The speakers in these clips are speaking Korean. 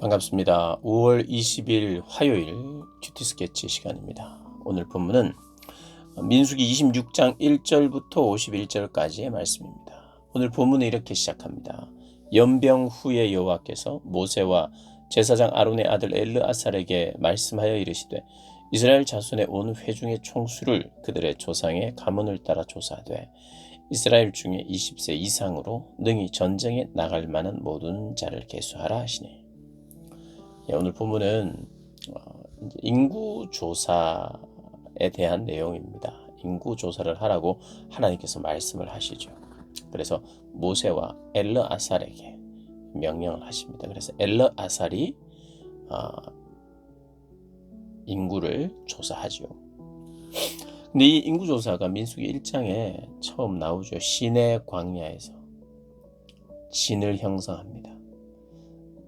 반갑습니다. 5월 20일 화요일 큐티 스케치 시간입니다. 오늘 본문은 민수기 26장 1절부터 51절까지의 말씀입니다. 오늘 본문은 이렇게 시작합니다. 연병 후에 여호와께서 모세와 제사장 아론의 아들 엘르아살에게 말씀하여 이르시되 이스라엘 자손의 온 회중의 총수를 그들의 조상의 가문을 따라 조사하되 이스라엘 중에 20세 이상으로 능히 전쟁에 나갈 만한 모든 자를 계수하라 하시니. 오늘 본문은 인구조사에 대한 내용입니다. 인구조사를 하라고 하나님께서 말씀을 하시죠. 그래서 모세와 엘르아살에게 명령을 하십니다. 그래서 엘르아살이 인구를 조사하죠. 근데 이 인구조사가 민수기 1장에 처음 나오죠. 시내 광야에서 진을 형성합니다.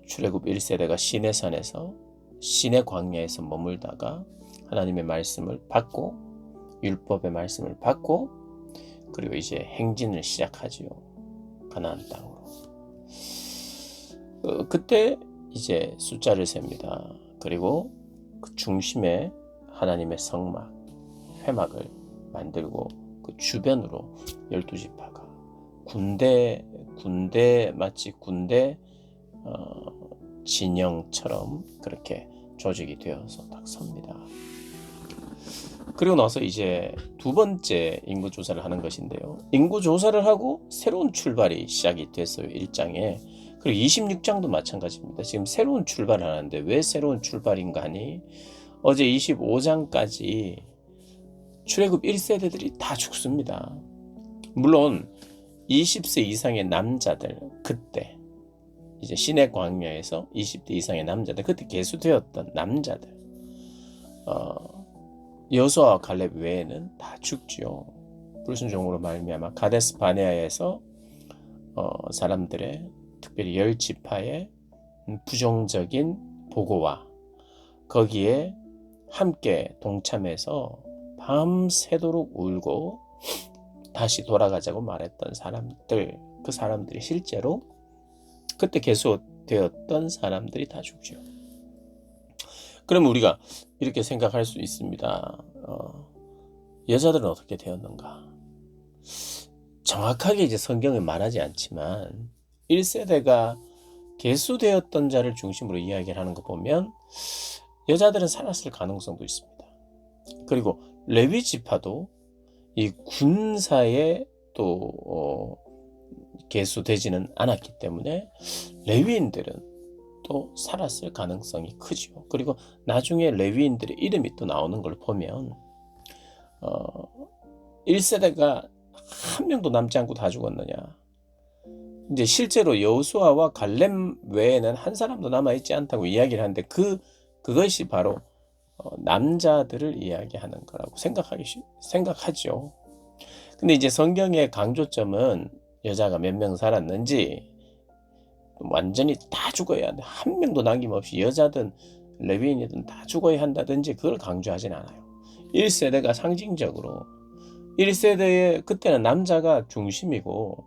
출애굽 1세대가 시내산에서 시내 광야에서 머물다가 하나님의 말씀을 받고 율법의 말씀을 받고 그리고 이제 행진을 시작하지요. 가나안 땅으로. 그때 이제 숫자를 셉니다. 그리고 그 중심에 하나님의 성막, 회막을 만들고 그 주변으로 12지파가 마치 군대 진영처럼 그렇게 조직이 되어서 딱 섭니다. 그리고 나서 이제 두 번째 인구조사를 하는 것인데요. 인구조사를 하고 새로운 출발이 시작이 됐어요. 1장에. 그리고 26장도 마찬가지입니다. 지금 새로운 출발을 하는데 왜 새로운 출발인가 하니 어제 25장까지 출애굽 1세대들이 다 죽습니다. 물론 20세 이상의 남자들 그때 이제 시내 광야에서 20대 이상의 남자들 그때 계수되었던 남자들 여호수아와 갈렙 외에는 다 죽지요. 불순종으로 말미암아 가데스 바네아에서 사람들의 특별히 10지파의 부정적인 보고와 거기에 함께 동참해서 밤새도록 울고 다시 돌아가자고 말했던 사람들, 그 사람들이 실제로 그때 계수되었던 사람들이 다 죽죠. 그럼 우리가 이렇게 생각할 수 있습니다. 여자들은 어떻게 되었는가? 정확하게 이제 성경은 말하지 않지만 1세대가 계수되었던 자를 중심으로 이야기를 하는 거 보면 여자들은 살았을 가능성도 있습니다. 그리고 레위 지파도 이 군사에 또 계수되지는 않았기 때문에 레위인들은 또 살았을 가능성이 크죠. 그리고 나중에 레위인들의 이름이 또 나오는 걸 보면 1세대가 한 명도 남지 않고 다 죽었느냐. 이제 실제로 여호수아와 갈렙 외에는 한 사람도 남아있지 않다고 이야기를 하는데 그것이 바로 남자들을 이야기하는 거라고 생각하죠. 근데 이제 성경의 강조점은 여자가 몇 명 살았는지 완전히 다 죽어야 한다. 한 명도 남김없이 여자든 레위인이든 다 죽어야 한다든지 그걸 강조하진 않아요. 1세대가 상징적으로 1세대에 그때는 남자가 중심이고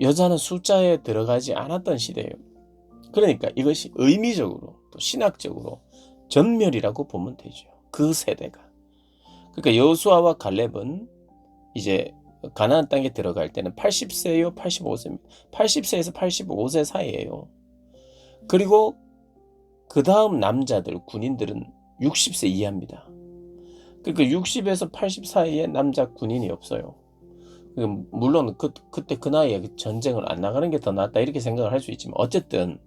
여자는 숫자에 들어가지 않았던 시대예요. 그러니까 이것이 의미적으로 또 신학적으로 전멸이라고 보면 되죠. 그 세대가. 그러니까 여호수아와 갈렙은 이제 가나안 땅에 들어갈 때는 80세요, 85세입니다. 80세에서 85세 사이예요. 그리고 그 다음 남자들, 군인들은 60세 이하입니다. 그러니까 60에서 80 사이에 남자 군인이 없어요. 물론 그때 그 나이에 전쟁을 안 나가는 게 더 낫다 이렇게 생각을 할 수 있지만 어쨌든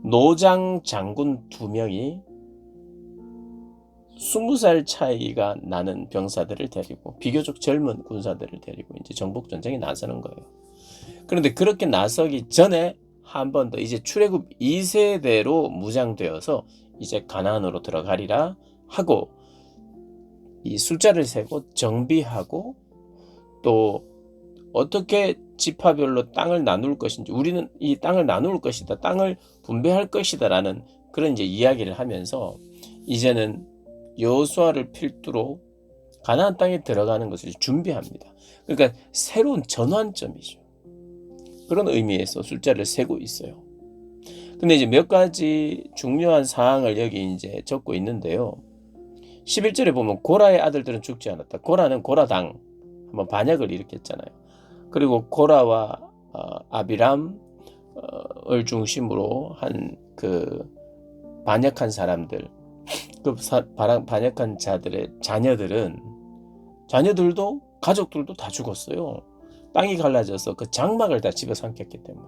노장 장군 2명이 20살 차이가 나는 병사들을 데리고 비교적 젊은 군사들을 데리고 이제 정복전쟁에 나서는 거예요. 그런데 그렇게 나서기 전에 한 번 더 이제 출애굽 2세대로 무장되어서 이제 가나안으로 들어가리라 하고 이 숫자를 세고 정비하고 또 어떻게 지파별로 땅을 나눌 것인지 우리는 이 땅을 나눌 것이다. 땅을 분배할 것이다 라는 그런 이제 이야기를 하면서 이제는 여호수아를 필두로 가나안 땅에 들어가는 것을 준비합니다. 그러니까 새로운 전환점이죠. 그런 의미에서 숫자를 세고 있어요. 근데 이제 몇 가지 중요한 사항을 여기 이제 적고 있는데요. 11절에 보면 고라의 아들들은 죽지 않았다. 고라는 고라당 한번 반역을 일으켰잖아요. 그리고 고라와 아비람을 중심으로 한 그 반역한 사람들, 그 반역한 자들의 자녀들도 가족들도 다 죽었어요. 땅이 갈라져서 그 장막을 다 집어삼켰기 때문에.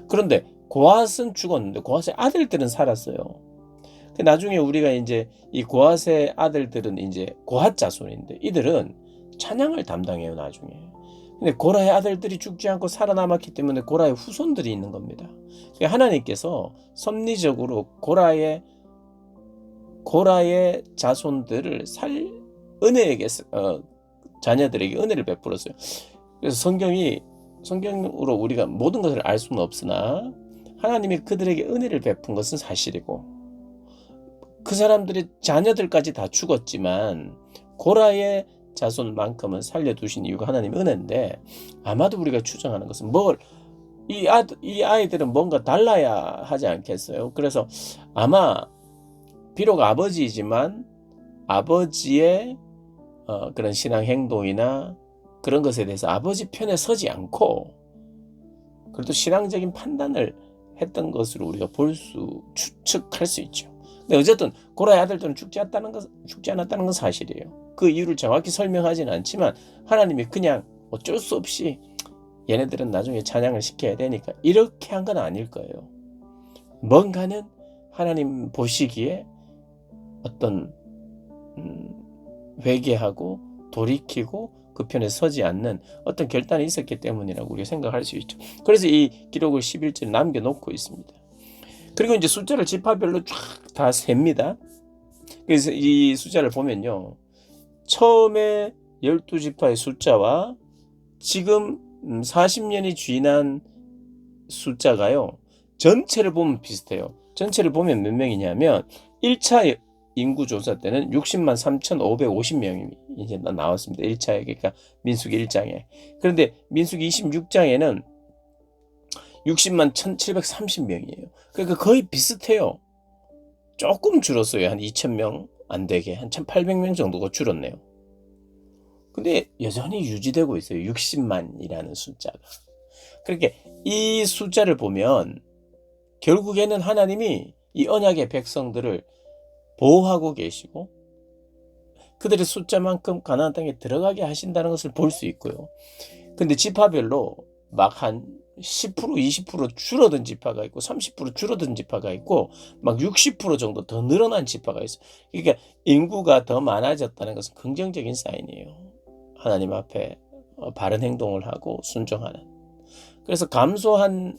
그런데 고앗은 죽었는데 고앗의 아들들은 살았어요. 나중에 우리가 이제 이 고앗의 아들들은 이제 고앗 자손인데 이들은 찬양을 담당해요, 나중에. 근데 고라의 아들들이 죽지 않고 살아남았기 때문에 고라의 후손들이 있는 겁니다. 하나님께서 섭리적으로 고라의 자손들을 자녀들에게 은혜를 베풀었어요. 그래서 성경으로 우리가 모든 것을 알 수는 없으나 하나님이 그들에게 은혜를 베푼 것은 사실이고, 그 사람들의 자녀들까지 다 죽었지만 고라의 자손만큼은 살려두신 이유가 하나님의 은혜인데, 아마도 우리가 추정하는 것은 이 아이들은 뭔가 달라야 하지 않겠어요? 그래서 아마 비록 아버지이지만 아버지의 그런 신앙 행동이나 그런 것에 대해서 아버지 편에 서지 않고 그래도 신앙적인 판단을 했던 것으로 우리가 추측할 수 있죠. 근데 어쨌든 고라의 아들들은 죽지 않았다는 건 사실이에요. 그 이유를 정확히 설명하지는 않지만 하나님이 그냥 어쩔 수 없이 얘네들은 나중에 찬양을 시켜야 되니까 이렇게 한 건 아닐 거예요. 뭔가는 하나님 보시기에 어떤 회개하고 돌이키고 그 편에 서지 않는 어떤 결단이 있었기 때문이라고 우리가 생각할 수 있죠. 그래서 이 기록을 11절에 남겨놓고 있습니다. 그리고 이제 숫자를 지파별로 쫙 다 셉니다. 그래서 이 숫자를 보면요, 처음에 12지파의 숫자와 지금 40년이 지난 숫자가요, 전체를 보면 비슷해요. 전체를 보면 몇 명이냐면 1차 인구조사 때는 60만 3,550명이 이제 나왔습니다. 1차에, 그러니까 민수기 1장에. 그런데 민수기 26장에는 60만 1,730명이에요. 그러니까 거의 비슷해요. 조금 줄었어요. 한 2,000명 안 되게, 한 1,800명 정도가 줄었네요. 근데 여전히 유지되고 있어요. 60만이라는 숫자가. 그렇게 이 숫자를 보면 결국에는 하나님이 이 언약의 백성들을 보호하고 계시고 그들의 숫자만큼 가나안 땅에 들어가게 하신다는 것을 볼 수 있고요. 근데 지파별로 막 한 10%, 20% 줄어든 지파가 있고 30% 줄어든 지파가 있고 막 60% 정도 더 늘어난 지파가 있어요. 그러니까 인구가 더 많아졌다는 것은 긍정적인 사인이에요. 하나님 앞에 바른 행동을 하고 순종하는. 그래서 감소한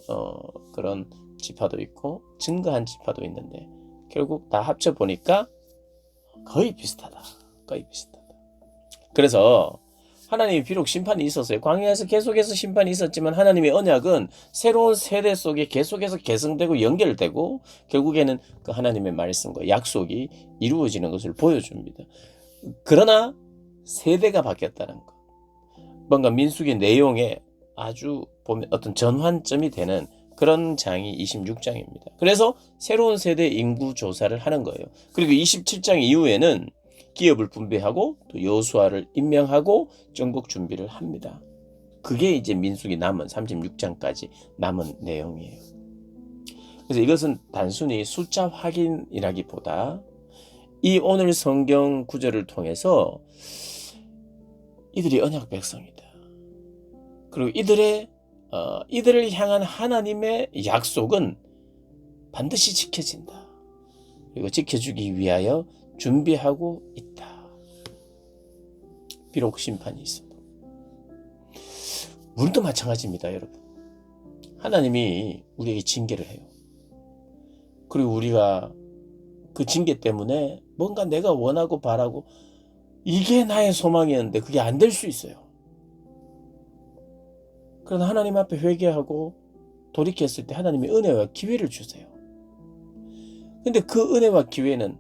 그런 지파도 있고 증가한 지파도 있는데 결국 다 합쳐 보니까 거의 비슷하다. 그래서 하나님이 비록 심판이 있었어요. 광야에서 계속해서 심판이 있었지만 하나님의 언약은 새로운 세대 속에 계속해서 개성되고 연결되고 결국에는 그 하나님의 말씀과 약속이 이루어지는 것을 보여줍니다. 그러나 세대가 바뀌었다는 것. 뭔가 민수기 내용에 아주 보면 어떤 전환점이 되는 그런 장이 26장입니다. 그래서 새로운 세대 인구 조사를 하는 거예요. 그리고 27장 이후에는 기업을 분배하고 또 여호수아를 임명하고 정복 준비를 합니다. 그게 이제 민수기 남은 36장까지 남은 내용이에요. 그래서 이것은 단순히 숫자 확인이라기보다 이 오늘 성경 구절을 통해서 이들이 언약 백성이다. 그리고 이들을 향한 하나님의 약속은 반드시 지켜진다. 그리고 지켜주기 위하여 준비하고 있다. 비록 심판이 있어도. 우리도 마찬가지입니다, 여러분. 하나님이 우리에게 징계를 해요. 그리고 우리가 그 징계 때문에 뭔가 내가 원하고 바라고 이게 나의 소망이었는데 그게 안 될 수 있어요. 그러나 하나님 앞에 회개하고 돌이켰을 때 하나님이 은혜와 기회를 주세요. 근데 그 은혜와 기회는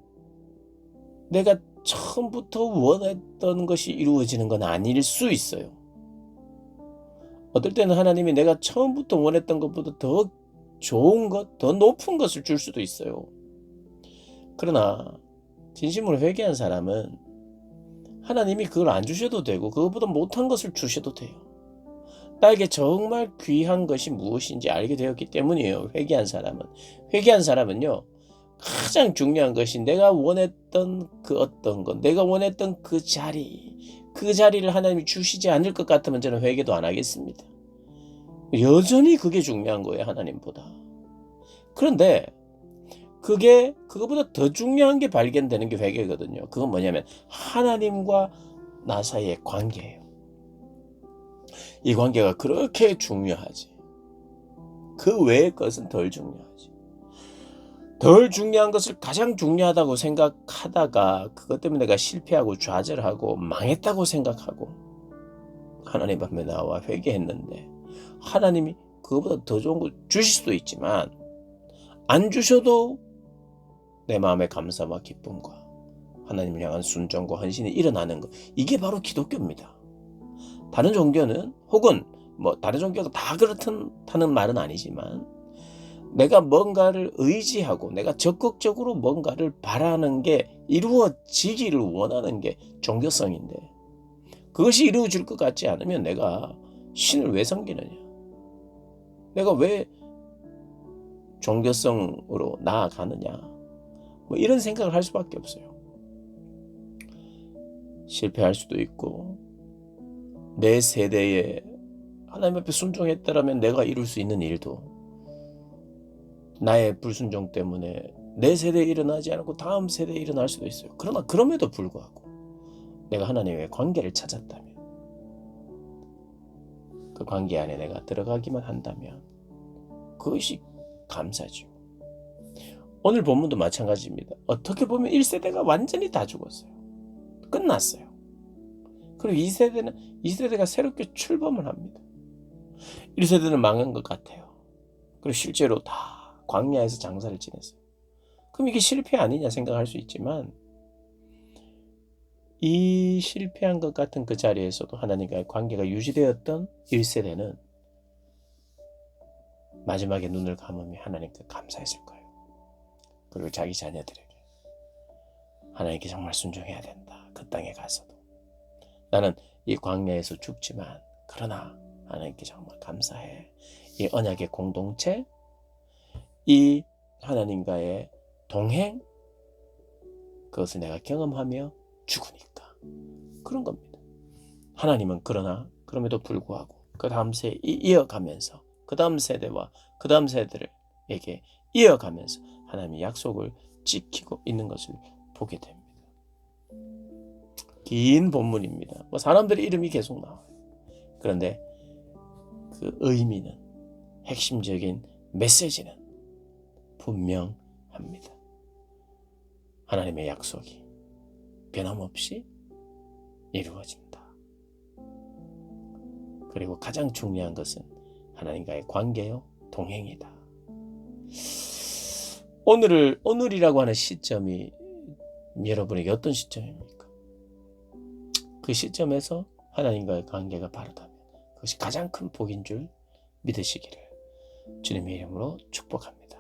내가 처음부터 원했던 것이 이루어지는 건 아닐 수 있어요. 어떨 때는 하나님이 내가 처음부터 원했던 것보다 더 좋은 것, 더 높은 것을 줄 수도 있어요. 그러나 진심으로 회개한 사람은 하나님이 그걸 안 주셔도 되고 그것보다 못한 것을 주셔도 돼요. 나에게 정말 귀한 것이 무엇인지 알게 되었기 때문이에요. 회개한 사람은요, 가장 중요한 것이 내가 원했던 그 어떤 것, 내가 원했던 그 자리를 하나님이 주시지 않을 것 같으면 저는 회개도 안 하겠습니다. 여전히 그게 중요한 거예요, 하나님보다. 그런데 그거보다 더 중요한 게 발견되는 게 회개거든요. 그건 뭐냐면 하나님과 나 사이의 관계예요. 이 관계가 그렇게 중요하지. 그 외의 것은 덜 중요하지. 덜 중요한 것을 가장 중요하다고 생각하다가 그것 때문에 내가 실패하고 좌절하고 망했다고 생각하고 하나님 앞에 나와 회개했는데 하나님이 그것보다 더 좋은 걸 주실 수도 있지만 안 주셔도 내 마음의 감사와 기쁨과 하나님을 향한 순종과 헌신이 일어나는 것, 이게 바로 기독교입니다. 다른 종교는 혹은 다른 종교가 다 그렇다는 말은 아니지만 내가 뭔가를 의지하고 내가 적극적으로 뭔가를 바라는 게 이루어지기를 원하는 게 종교성인데 그것이 이루어질 것 같지 않으면 내가 신을 왜 섬기느냐? 내가 왜 종교성으로 나아가느냐? 이런 생각을 할 수밖에 없어요. 실패할 수도 있고 내 세대에 하나님 앞에 순종했다라면 내가 이룰 수 있는 일도 나의 불순종 때문에 내 세대에 일어나지 않고 다음 세대에 일어날 수도 있어요. 그러나 그럼에도 불구하고 내가 하나님의 관계를 찾았다면 그 관계 안에 내가 들어가기만 한다면 그것이 감사죠. 오늘 본문도 마찬가지입니다. 어떻게 보면 1세대가 완전히 다 죽었어요. 끝났어요. 그리고 2세대가 새롭게 출범을 합니다. 1세대는 망한 것 같아요. 그리고 실제로 다 광야에서 장사를 지냈어요. 그럼 이게 실패 아니냐 생각할 수 있지만 이 실패한 것 같은 그 자리에서도 하나님과의 관계가 유지되었던 1세대는 마지막에 눈을 감으며 하나님께 감사했을 거예요. 그리고 자기 자녀들에게 하나님께 정말 순종해야 된다. 그 땅에 가서도 나는 이 광야에서 죽지만 그러나 하나님께 정말 감사해. 이 언약의 공동체, 이 하나님과의 동행, 그것을 내가 경험하며 죽으니까 그런 겁니다. 하나님은 그럼에도 불구하고 그 다음 세에 이어가면서 그 다음 세대와 그 다음 세대들에게 이어가면서 하나님의 약속을 지키고 있는 것을 보게 됩니다. 긴 본문입니다. 사람들의 이름이 계속 나와요. 그런데 그 의미는, 핵심적인 메시지는 분명합니다. 하나님의 약속이 변함없이 이루어진다. 그리고 가장 중요한 것은 하나님과의 관계요, 동행이다. 오늘이라고 하는 시점이 여러분에게 어떤 시점입니까? 그 시점에서 하나님과의 관계가 바르다면 그것이 가장 큰 복인 줄 믿으시기를 주님의 이름으로 축복합니다.